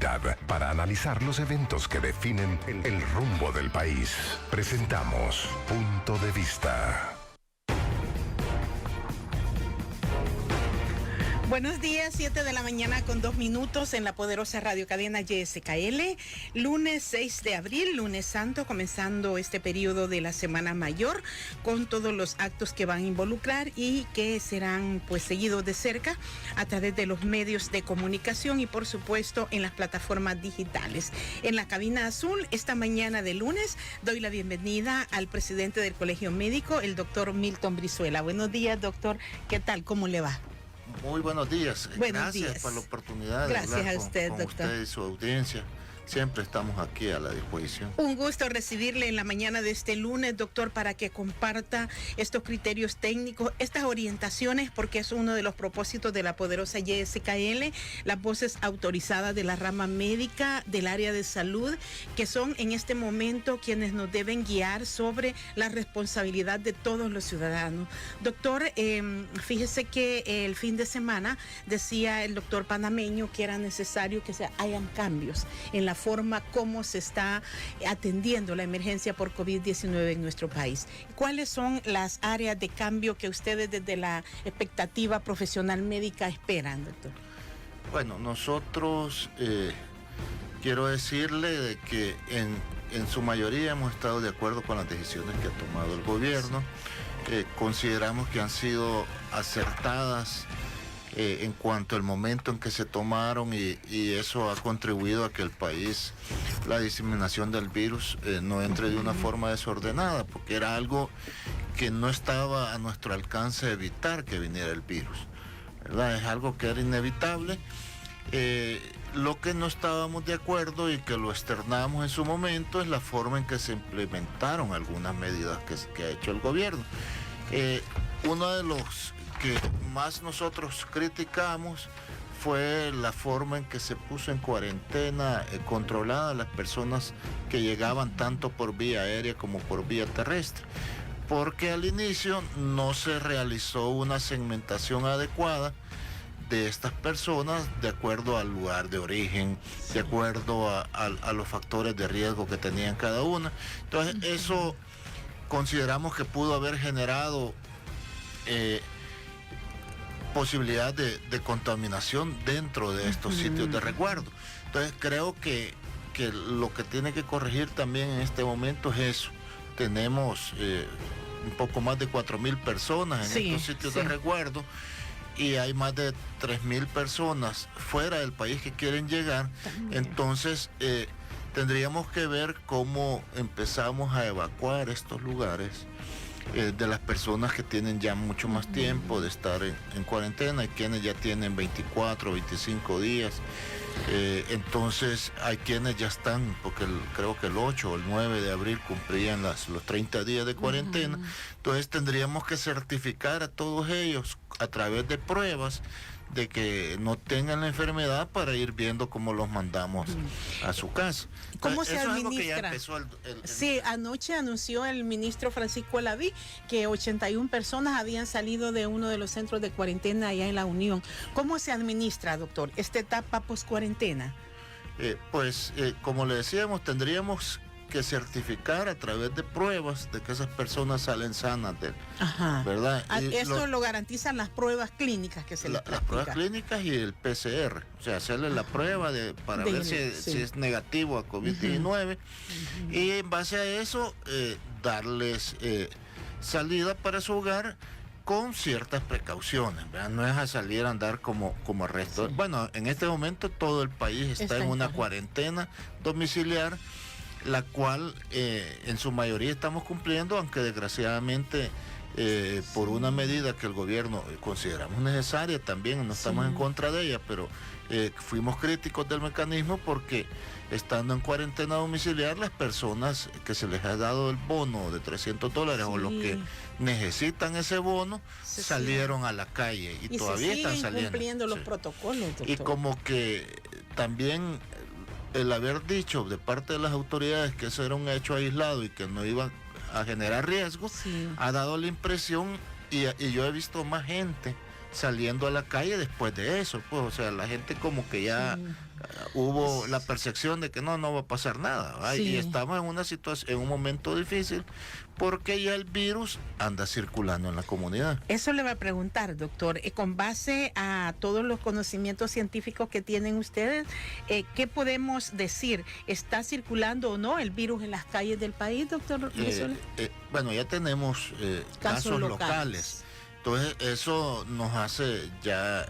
actualidad para analizar los eventos que definen el rumbo del país. Presentamos Punto de Vista. Buenos días, 7 de la mañana con 2 minutos en la poderosa radio cadena YSKL. Lunes 6 de abril, lunes santo, comenzando este periodo de la Semana Mayor con todos los actos que van a involucrar y que serán pues seguidos de cerca a través de los medios de comunicación y por supuesto en las plataformas digitales. En la cabina azul, esta mañana de lunes, doy la bienvenida al presidente del Colegio Médico, el doctor Milton Brizuela. Buenos días, doctor. ¿Qué tal? ¿Cómo le va? Muy buenos días. Buenos días. Gracias por la oportunidad de Gracias hablar a usted, con doctor. usted y su audiencia. Siempre estamos aquí a la disposición. Un gusto recibirle en la mañana de este lunes, doctor, para que comparta estos criterios técnicos, estas orientaciones, porque es uno de los propósitos de la poderosa YSKL, las voces autorizadas de la rama médica del área de salud, que son en este momento quienes nos deben guiar sobre la responsabilidad de todos los ciudadanos. Doctor, fíjese que el fin de semana decía el doctor panameño que era necesario que hayan cambios en la forma como se está atendiendo la emergencia por COVID-19 en nuestro país. ¿Cuáles son las áreas de cambio que ustedes desde la expectativa profesional médica esperan, doctor? Bueno, nosotros quiero decirle de que en su mayoría hemos estado de acuerdo con las decisiones que ha tomado el gobierno. Consideramos que han sido acertadas en cuanto al momento en que se tomaron y eso ha contribuido a que el país, la diseminación del virus no entre de una forma desordenada, porque era algo que no estaba a nuestro alcance evitar que viniera el virus, ¿verdad? Es algo que era inevitable. Lo que no estábamos de acuerdo y que lo externamos en su momento es la forma en que se implementaron algunas medidas que ha hecho el gobierno. Uno de los que más nosotros criticamos fue la forma en que se puso en cuarentena controlada a las personas que llegaban tanto por vía aérea como por vía terrestre, porque al inicio no se realizó una segmentación adecuada de estas personas de acuerdo al lugar de origen, de acuerdo a los factores de riesgo que tenían cada una. Entonces eso consideramos que pudo haber generado posibilidad de contaminación dentro de estos sitios de resguardo. Entonces creo que lo que tiene que corregir también en este momento es eso. Tenemos un poco más de 4,000 personas en estos sitios de resguardo y hay más de 3,000 personas fuera del país que quieren llegar. También. Entonces tendríamos que ver cómo empezamos a evacuar estos lugares de las personas que tienen ya mucho más tiempo de estar en cuarentena y quienes ya tienen 24, 25 días. Entonces hay quienes ya están, porque creo que el 8 o el 9 de abril cumplían los 30 días de cuarentena. Entonces tendríamos que certificar a todos ellos a través de pruebas de que no tengan la enfermedad para ir viendo cómo los mandamos a su casa. ¿Cómo se administra? Es algo que ya empezó Sí, anoche anunció el ministro Francisco Laví que 81 personas habían salido de uno de los centros de cuarentena allá en La Unión. ¿Cómo se administra, doctor, esta etapa post-cuarentena? Como le decíamos, tendríamos que certificar a través de pruebas de que esas personas salen sanas ¿verdad? Esto lo garantizan las pruebas clínicas que se les practica. Las pruebas clínicas y el PCR, o sea, hacerle la prueba para ver si es negativo a COVID-19 y en base a eso darles salida para su hogar con ciertas precauciones, ¿verdad? No es a salir a andar como resto. Bueno, en este momento todo el país está en una cuarentena domiciliar, la cual en su mayoría estamos cumpliendo, aunque desgraciadamente por una medida que el gobierno consideramos necesaria también, no estamos en contra de ella, pero fuimos críticos del mecanismo porque estando en cuarentena domiciliar, las personas que se les ha dado el bono de $300 o los que necesitan ese bono salieron a la calle y todavía están saliendo. Cumpliendo los protocolos, doctor. Y como que también el haber dicho de parte de las autoridades que eso era un hecho aislado y que no iba a generar riesgo, ha dado la impresión, y yo he visto más gente saliendo a la calle después de eso, pues, o sea, la gente como que ya hubo la percepción de que no va a pasar nada, ¿verdad? Sí. Y estamos en una situación, en un momento difícil, porque ya el virus anda circulando en la comunidad. Eso le va a preguntar, doctor. Con base a todos los conocimientos científicos que tienen ustedes, ¿qué podemos decir? ¿Está circulando o no el virus en las calles del país, doctor? Bueno, ya tenemos casos locales. Entonces, eso nos hace ya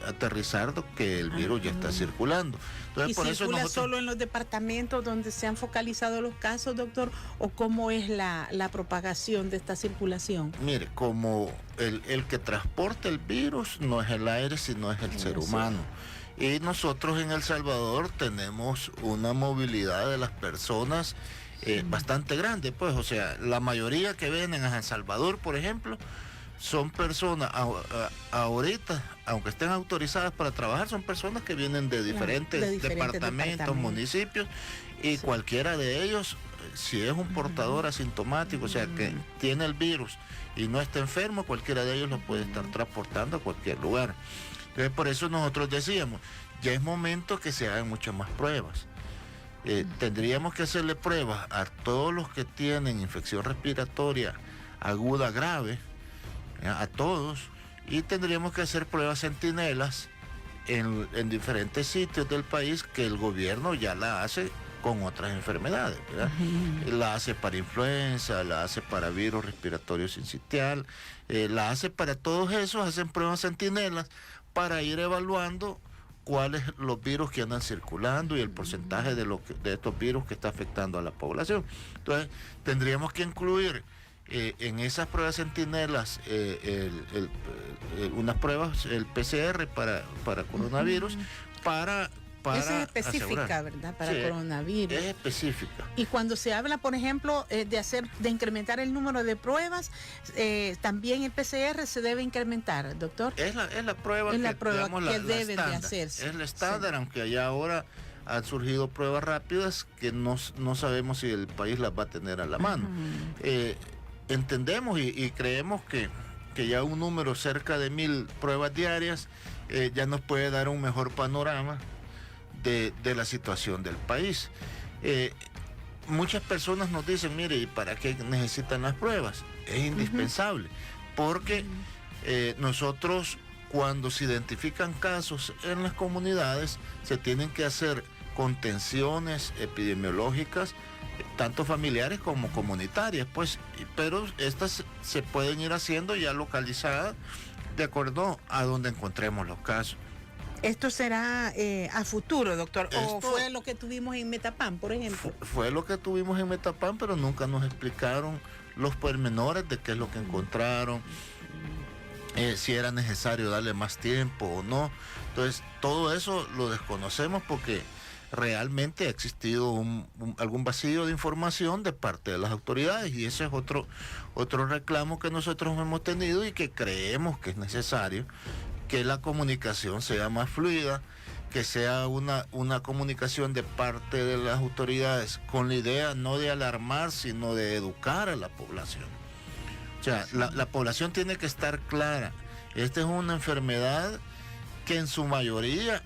aterrizar que el virus ya está circulando. Entonces, ¿Y por circula eso solo en los departamentos donde se han focalizado los casos, doctor? ¿O cómo es la propagación de esta circulación? Mire, como el que transporta el virus no es el aire, sino es el ser humano. Y nosotros en El Salvador tenemos una movilidad de las personas bastante grande, pues, o sea, la mayoría que vienen a El Salvador, por ejemplo, son personas, ahorita, aunque estén autorizadas para trabajar, son personas que vienen de diferentes departamentos, municipios, y cualquiera de ellos, si es un portador asintomático, o sea, que tiene el virus y no está enfermo, cualquiera de ellos lo puede estar transportando a cualquier lugar. Entonces, por eso nosotros decíamos, ya es momento que se hagan muchas más pruebas. Tendríamos que hacerle pruebas a todos los que tienen infección respiratoria aguda grave, a todos, y tendríamos que hacer pruebas centinelas en diferentes sitios del país que el gobierno ya la hace con otras enfermedades, ¿verdad? La hace para influenza, la hace para virus respiratorio sincitial, la hace para todos esos, hacen pruebas centinelas para ir evaluando cuáles los virus que andan circulando y el porcentaje de estos virus que está afectando a la población. Entonces, tendríamos que incluir en esas pruebas centinelas unas pruebas, el PCR para coronavirus, para esa es específica, asegurar. ¿verdad? Para Sí, coronavirus. Es específica. Y cuando se habla, por ejemplo, de incrementar el número de pruebas, también el PCR se debe incrementar, doctor. Es la prueba Es que, la prueba digamos, que la deben de estándar. hacerse. Es la estándar, aunque allá ahora han surgido pruebas rápidas que no sabemos si el país las va a tener a la mano. Entendemos y creemos que ya un número cerca de 1,000 pruebas diarias ya nos puede dar un mejor panorama de la situación del país. Muchas personas nos dicen, mire, ¿y para qué necesitan las pruebas? Es indispensable, porque nosotros, cuando se identifican casos en las comunidades, se tienen que hacer contenciones epidemiológicas, tanto familiares como comunitarias, pues, pero estas se pueden ir haciendo ya localizadas de acuerdo a donde encontremos los casos. ¿Esto será a futuro, doctor? ¿O Esto fue lo que tuvimos en Metapán, por ejemplo? Fue lo que tuvimos en Metapán, pero nunca nos explicaron los pormenores de qué es lo que encontraron, si era necesario darle más tiempo o no. Entonces, todo eso lo desconocemos porque realmente ha existido algún vacío de información de parte de las autoridades, y ese es otro reclamo que nosotros hemos tenido y que creemos que es necesario que la comunicación sea más fluida, que sea una comunicación de parte de las autoridades con la idea no de alarmar, sino de educar a la población. O sea, la población tiene que estar clara. Esta es una enfermedad que en su mayoría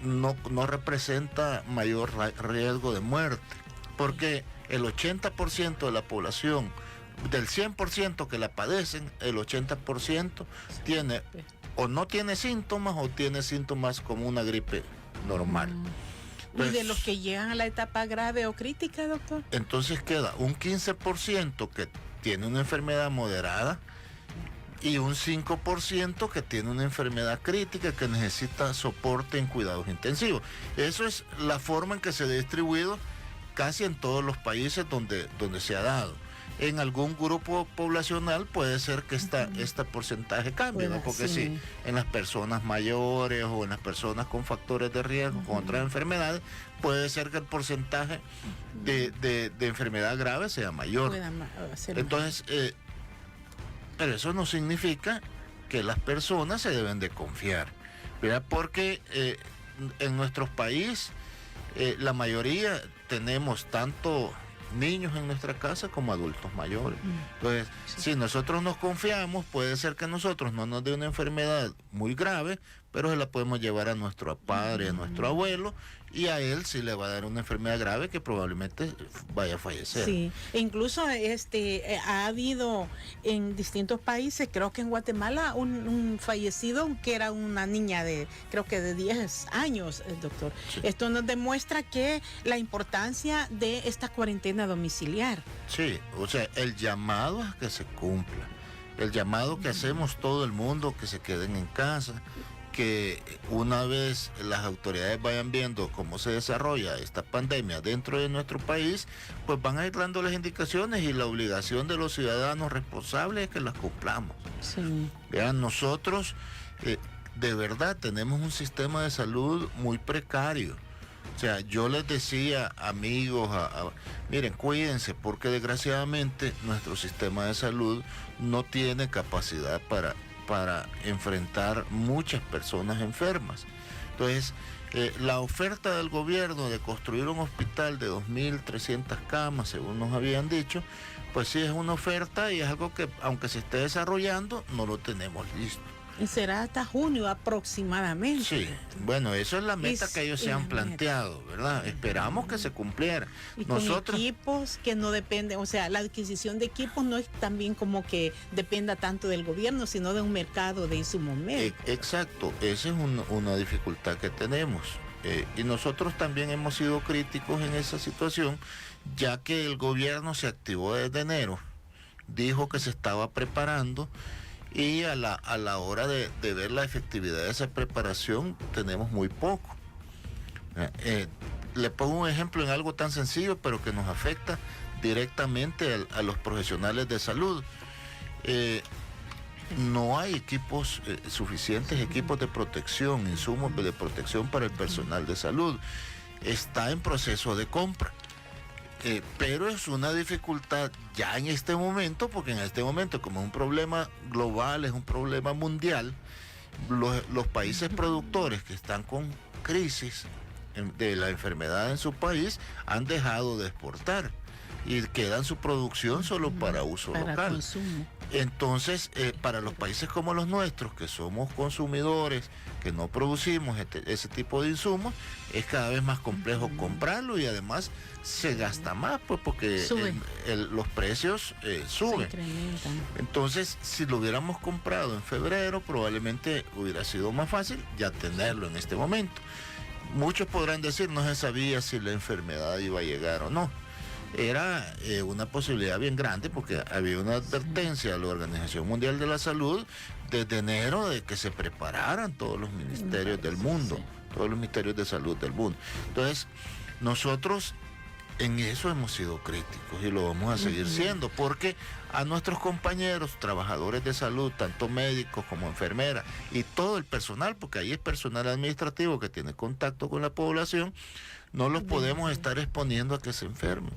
no representa mayor riesgo de muerte, porque el 80% de la población, del 100% que la padecen, el 80% tiene o no tiene síntomas o tiene síntomas como una gripe normal. ¿Y de los que llegan a la etapa grave o crítica, doctor? Entonces queda un 15% que tiene una enfermedad moderada y un 5% que tiene una enfermedad crítica que necesita soporte en cuidados intensivos. Eso es la forma en que se ha distribuido casi en todos los países donde se ha dado. En algún grupo poblacional puede ser que este porcentaje cambie, ¿no? Porque sí, en las personas mayores o en las personas con factores de riesgo, con otras enfermedades, puede ser que el porcentaje de enfermedad grave sea mayor. Entonces, pero eso no significa que las personas se deben de confiar, ¿verdad? Porque en nuestro país la mayoría tenemos tanto niños en nuestra casa como adultos mayores. Entonces, si nosotros nos confiamos, puede ser que a nosotros no nos dé una enfermedad muy grave, pero se la podemos llevar a nuestro padre, a nuestro abuelo, y a él sí le va a dar una enfermedad grave que probablemente vaya a fallecer. Sí, e incluso ha habido en distintos países, creo que en Guatemala, un fallecido que era una niña creo que de 10 años, doctor. Sí. Esto nos demuestra que la importancia de esta cuarentena domiciliar. Sí, o sea, el llamado a que se cumpla, el llamado que hacemos todo el mundo, que se queden en casa, que una vez las autoridades vayan viendo cómo se desarrolla esta pandemia dentro de nuestro país, pues van a ir dando las indicaciones, y la obligación de los ciudadanos responsables es que las cumplamos. Sí. Vean, nosotros de verdad tenemos un sistema de salud muy precario. O sea, yo les decía, amigos, miren, cuídense, porque desgraciadamente nuestro sistema de salud no tiene capacidad para enfrentar muchas personas enfermas. Entonces, la oferta del gobierno de construir un hospital de 2.300 camas, según nos habían dicho, pues sí es una oferta, y es algo que, aunque se esté desarrollando, no lo tenemos listo. Y será hasta junio aproximadamente. Sí, bueno, eso es la meta que ellos se han planteado, ¿verdad? Esperamos que se cumpliera. Y nosotros, con equipos que no dependen, o sea, la adquisición de equipos no es también como que dependa tanto del gobierno, sino de un mercado de insumos médicos. Exacto, esa es una dificultad que tenemos. Y nosotros también hemos sido críticos en esa situación, ya que el gobierno se activó desde enero, dijo que se estaba preparando, y a la hora de ver la efectividad de esa preparación tenemos muy poco. Le pongo un ejemplo en algo tan sencillo, pero que nos afecta directamente a los profesionales de salud. No hay equipos suficientes, equipos de protección, insumos de protección para el personal de salud. Está en proceso de compra. Pero es una dificultad ya en este momento, porque en este momento, como es un problema global, es un problema mundial, los países productores que están con crisis de la enfermedad en su país han dejado de exportar y quedan su producción solo para uso local. Consumo. Entonces, para los países como los nuestros, que somos consumidores, que no producimos ese tipo de insumos, es cada vez más complejo comprarlo, y además se gasta más, pues, porque los precios suben. Entonces, si lo hubiéramos comprado en febrero, probablemente hubiera sido más fácil ya tenerlo en este momento. Muchos podrán decir, no se sabía si la enfermedad iba a llegar o no. Era una posibilidad bien grande, porque había una advertencia de la Organización Mundial de la Salud desde enero de que se prepararan todos los ministerios del mundo, todos los ministerios de salud del mundo. Entonces, nosotros en eso hemos sido críticos, y lo vamos a seguir siendo, porque a nuestros compañeros trabajadores de salud, tanto médicos como enfermeras, y todo el personal, porque ahí es personal administrativo que tiene contacto con la población, no los podemos estar exponiendo a que se enfermen.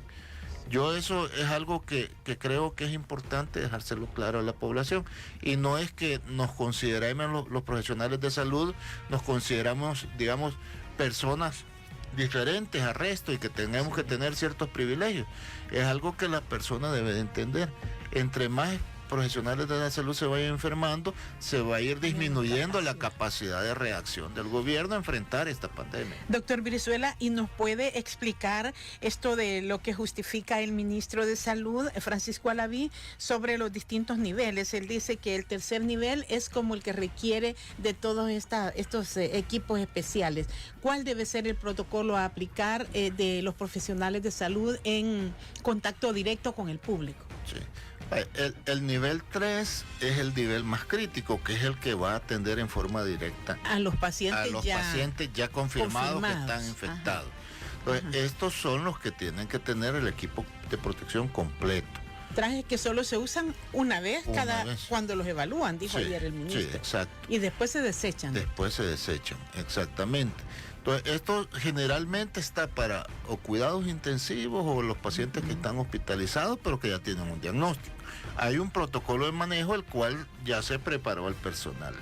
Yo eso es algo que creo que es importante dejárselo claro a la población, y no es que nos consideremos los profesionales de salud, nos consideramos, digamos, personas diferentes al resto y que tenemos que tener ciertos privilegios. Es algo que la persona debe de entender. Entre más profesionales de la salud se vayan enfermando, se va a ir disminuyendo la capacidad de reacción del gobierno a enfrentar esta pandemia. Doctor Brizuela, ¿y nos puede explicar esto de lo que justifica el ministro de Salud, Francisco Alaví, sobre los distintos niveles? Él dice que el tercer nivel es como el que requiere de todos estos equipos especiales. ¿Cuál debe ser el protocolo a aplicar de los profesionales de salud en contacto directo con el público? Sí. El nivel 3 es el nivel más crítico, que es el que va a atender en forma directa a los pacientes ya confirmados que están infectados. Entonces, estos son los que tienen que tener el equipo de protección completo. Trajes que solo se usan una vez cuando los evalúan, dijo ayer el ministro. Sí, exacto. Y después se desechan. Después se desechan, exactamente. Entonces, esto generalmente está para o cuidados intensivos o los pacientes que están hospitalizados, pero que ya tienen un diagnóstico. Hay un protocolo de manejo el cual ya se preparó al personal.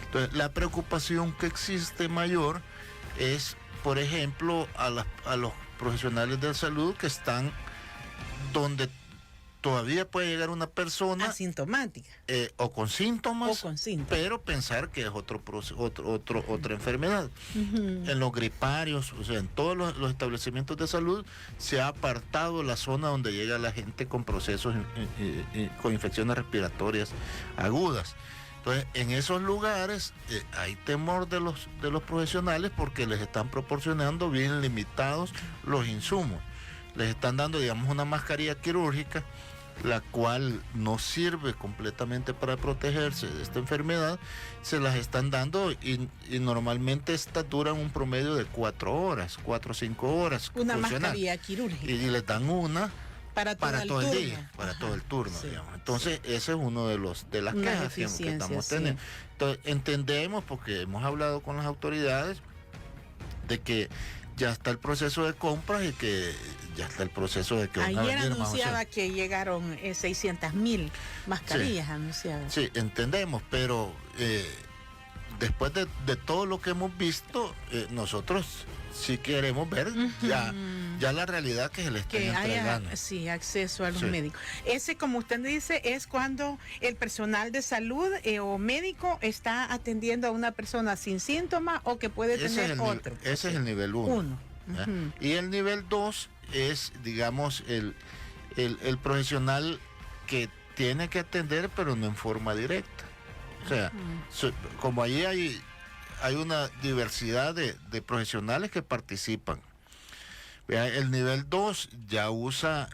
Entonces, la preocupación que existe mayor es, por ejemplo, a los profesionales de salud que están donde todavía puede llegar una persona asintomática o con síntomas, pero pensar que es otra enfermedad. En los griparios, o sea, en todos los establecimientos de salud se ha apartado la zona donde llega la gente con procesos con infecciones respiratorias agudas. Entonces, en esos lugares hay temor de los profesionales porque les están proporcionando bien limitados los insumos. Les están dando, digamos, una mascarilla quirúrgica, la cual no sirve completamente para protegerse de esta enfermedad. Se las están dando y normalmente estas duran un promedio de 4 o 5 horas. Una mascarilla quirúrgica. Y les dan una para todo el día, para todo el turno, sí, digamos. Entonces, ese es uno de las quejas que estamos teniendo. Entonces, entendemos, porque hemos hablado con las autoridades, de que ya está el proceso de compras y que ya está el proceso de que van a venir ayer anunciaba que llegaron 600,000 mascarillas anunciadas. Sí, entendemos, pero después de todo lo que hemos visto, nosotros sí queremos ver ya la realidad que se le está entregando. Haya, acceso a los médicos. Ese, como usted dice, es cuando el personal de salud o médico está atendiendo a una persona sin síntomas o que puede tener otro. Ese es el nivel 1. Y el nivel 2 es, digamos, el profesional que tiene que atender, pero no en forma directa. O sea, como allí hay una diversidad de profesionales que participan. El nivel 2 ya usa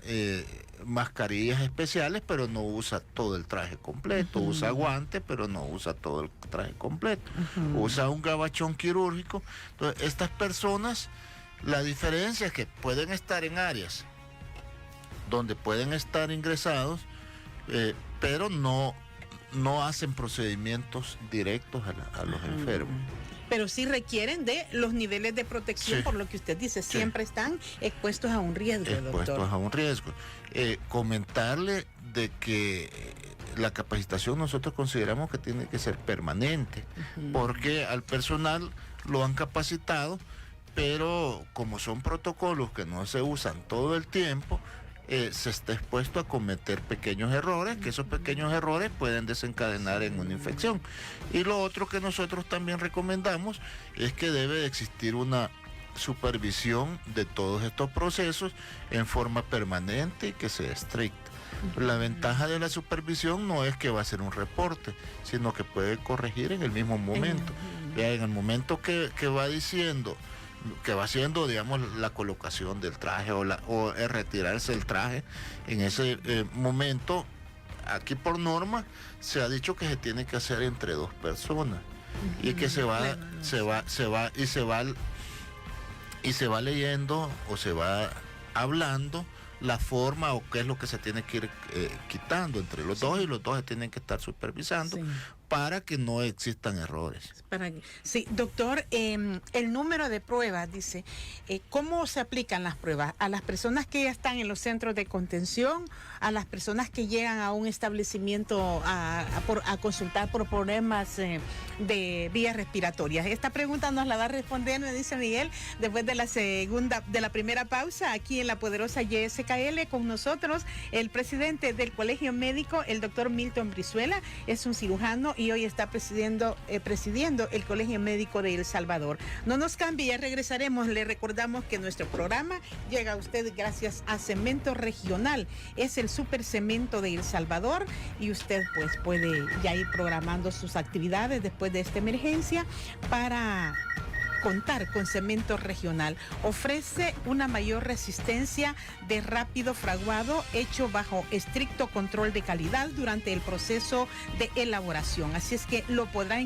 mascarillas especiales, pero no usa todo el traje completo. Usa guantes, pero no usa todo el traje completo. Usa un gabachón quirúrgico. Entonces, estas personas, la diferencia es que pueden estar en áreas donde pueden estar ingresados, pero no hacen procedimientos directos a los enfermos. Pero sí requieren de los niveles de protección, por lo que usted dice, siempre están expuestos a un riesgo, expuestos a un riesgo. Comentarle de que la capacitación nosotros consideramos que tiene que ser permanente, porque al personal lo han capacitado, pero como son protocolos que no se usan todo el tiempo, se está expuesto a cometer pequeños errores, que esos pequeños errores pueden desencadenar en una infección. Y lo otro que nosotros también recomendamos es que debe de existir una supervisión de todos estos procesos en forma permanente y que sea estricta. La ventaja de la supervisión no es que va a ser un reporte, sino que puede corregir en el mismo momento. En el momento que va diciendo, que va haciendo, digamos, la colocación del traje o retirarse el traje, en ese momento, aquí por norma, se ha dicho que se tiene que hacer entre 2 personas y que se va leyendo o se va hablando la forma o qué es lo que se tiene que ir quitando entre los dos, y los dos se tienen que estar supervisando para que no existan errores. Sí, doctor, el número de pruebas, dice, ¿cómo se aplican las pruebas? ¿A las personas que ya están en los centros de contención? ¿A las personas que llegan a un establecimiento a consultar por problemas de vías respiratorias? Esta pregunta nos la va a responder, me dice Miguel, después de la primera pausa, aquí en la poderosa YSKL, con nosotros el presidente del Colegio Médico, el doctor Milton Brizuela, es un cirujano y hoy está presidiendo el Colegio Médico de El Salvador. No nos cambie, ya regresaremos. Le recordamos que nuestro programa llega a usted gracias a Cemento Regional. Es el super cemento de El Salvador y usted pues puede ya ir programando sus actividades después de esta emergencia para contar con Cemento Regional. Ofrece una mayor resistencia de rápido fraguado hecho bajo estricto control de calidad durante el proceso de elaboración. Así es que lo podrá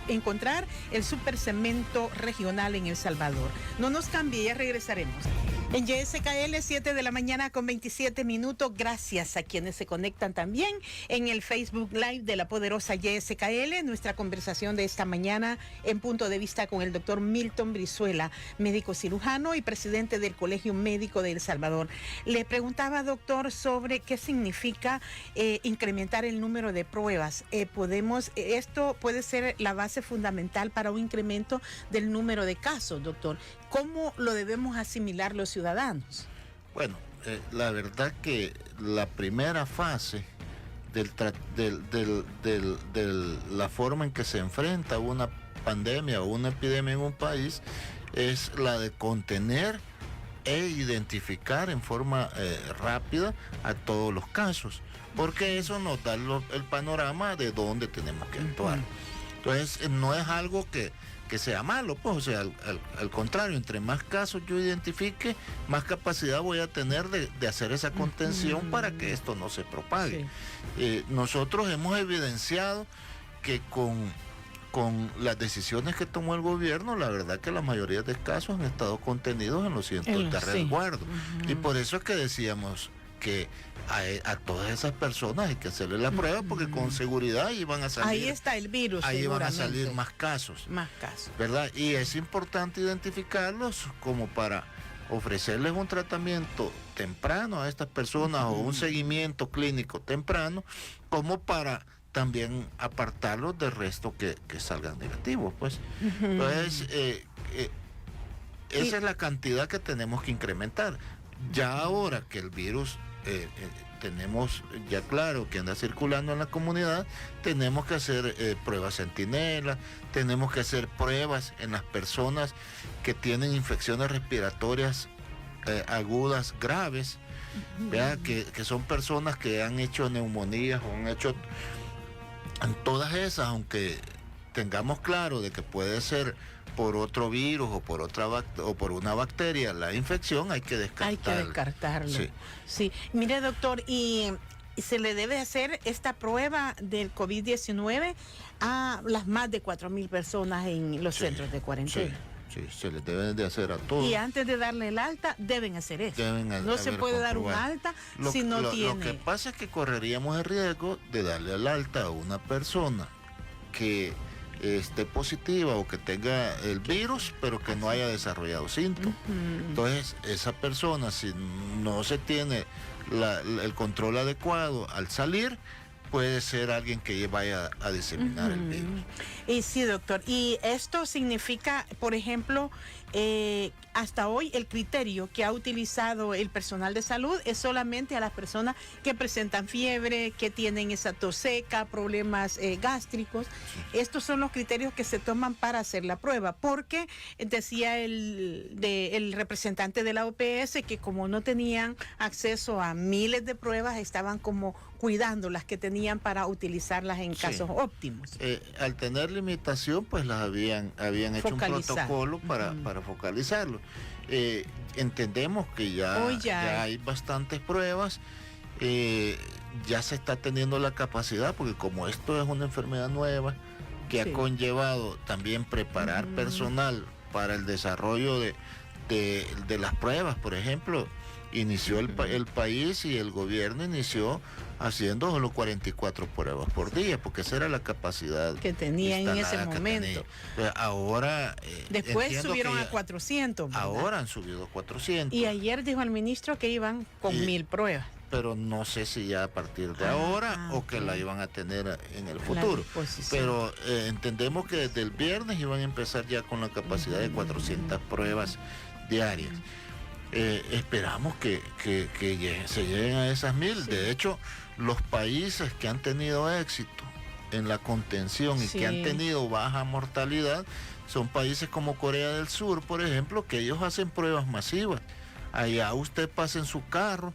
encontrar el Super Cemento Regional en El Salvador. No nos cambie, ya regresaremos. En YSKL, 7 de la mañana con 27 minutos. Gracias a quienes se conectan también en el Facebook Live de la poderosa YSKL. Nuestra conversación de esta mañana en Punto de Vista con el doctor Milton Brizuela, médico cirujano y presidente del Colegio Médico de El Salvador. Le preguntaba, doctor, sobre qué significa incrementar el número de pruebas. Esto puede ser la base fundamental para un incremento del número de casos, doctor. ¿Cómo lo debemos asimilar los ciudadanos? Bueno, la verdad que la primera fase de la forma en que se enfrenta una pandemia o una epidemia en un país es la de contener e identificar en forma rápida a todos los casos, porque eso nos da el panorama de dónde tenemos que actuar. Entonces, no es algo que sea malo, pues, o sea, al contrario, entre más casos yo identifique, más capacidad voy a tener de hacer esa contención para que esto no se propague. Sí. Nosotros hemos evidenciado que con las decisiones que tomó el gobierno, la verdad que la mayoría de casos han estado contenidos en los centros de resguardo. Y por eso es que decíamos que a todas esas personas hay que hacerle la prueba, porque con seguridad iban a salir. Ahí está el virus. Ahí van a salir más casos. Más casos. ¿Verdad? Y es importante identificarlos como para ofrecerles un tratamiento temprano a estas personas o un seguimiento clínico temprano, como para también apartarlos del resto que salgan negativos, pues. Entonces, esa es la cantidad que tenemos que incrementar. Ya ahora que el virus tenemos ya claro que anda circulando en la comunidad, tenemos que hacer pruebas centinela, tenemos que hacer pruebas en las personas que tienen infecciones respiratorias agudas graves, ¿verdad? Que son personas que han hecho neumonías o han hecho en todas esas, aunque tengamos claro de que puede ser por otro virus o por una bacteria la infección, hay que descartarlo. Hay que descartarlo. Sí. Sí. Mire, doctor, y se le debe hacer esta prueba del COVID-19 a las más de 4,000 personas en los centros de cuarentena. Sí, se les deben de hacer a todos. Y antes de darle el alta, deben hacer eso. No se puede dar un alta si no tiene. Lo que pasa es que correríamos el riesgo de darle el alta a una persona que esté positiva o que tenga el virus, pero que no haya desarrollado síntomas. Entonces, esa persona, si no se tiene el control adecuado al salir, puede ser alguien que vaya a diseminar el virus. Y sí, doctor. Y esto significa, por ejemplo, hasta hoy el criterio que ha utilizado el personal de salud es solamente a las personas que presentan fiebre, que tienen esa tos seca, problemas gástricos. Sí. Estos son los criterios que se toman para hacer la prueba, porque decía el representante de la OPS que como no tenían acceso a miles de pruebas, estaban como cuidando las que tenían para utilizarlas en casos óptimos. Al tener limitación, pues las habían hecho un protocolo para focalizarlo. Entendemos que ya hay bastantes pruebas, ya se está teniendo la capacidad, porque como esto es una enfermedad nueva que ha conllevado también preparar personal para el desarrollo de las pruebas, por ejemplo, inició el país y el gobierno inició haciendo solo 44 pruebas por día, porque esa era la capacidad que tenía en ese momento. Ahora después subieron a 400, ¿verdad? Ahora han subido a 400. Y ayer dijo el ministro que iban con 1,000 pruebas. Pero no sé si ya a partir de ahora o que la iban a tener en el futuro. Pero entendemos que desde el viernes iban a empezar ya con la capacidad de 400 pruebas diarias. Esperamos que se lleguen a esas 1,000. De hecho, los países que han tenido éxito en la contención y que han tenido baja mortalidad son países como Corea del Sur, por ejemplo, que ellos hacen pruebas masivas. Allá usted pasa en su carro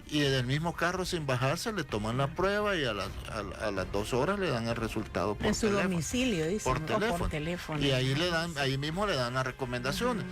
y del mismo carro sin bajarse le toman la prueba y a las 2 horas le dan el resultado por teléfono. En su domicilio, dicen. Por teléfono. Y ahí mismo le dan las recomendaciones.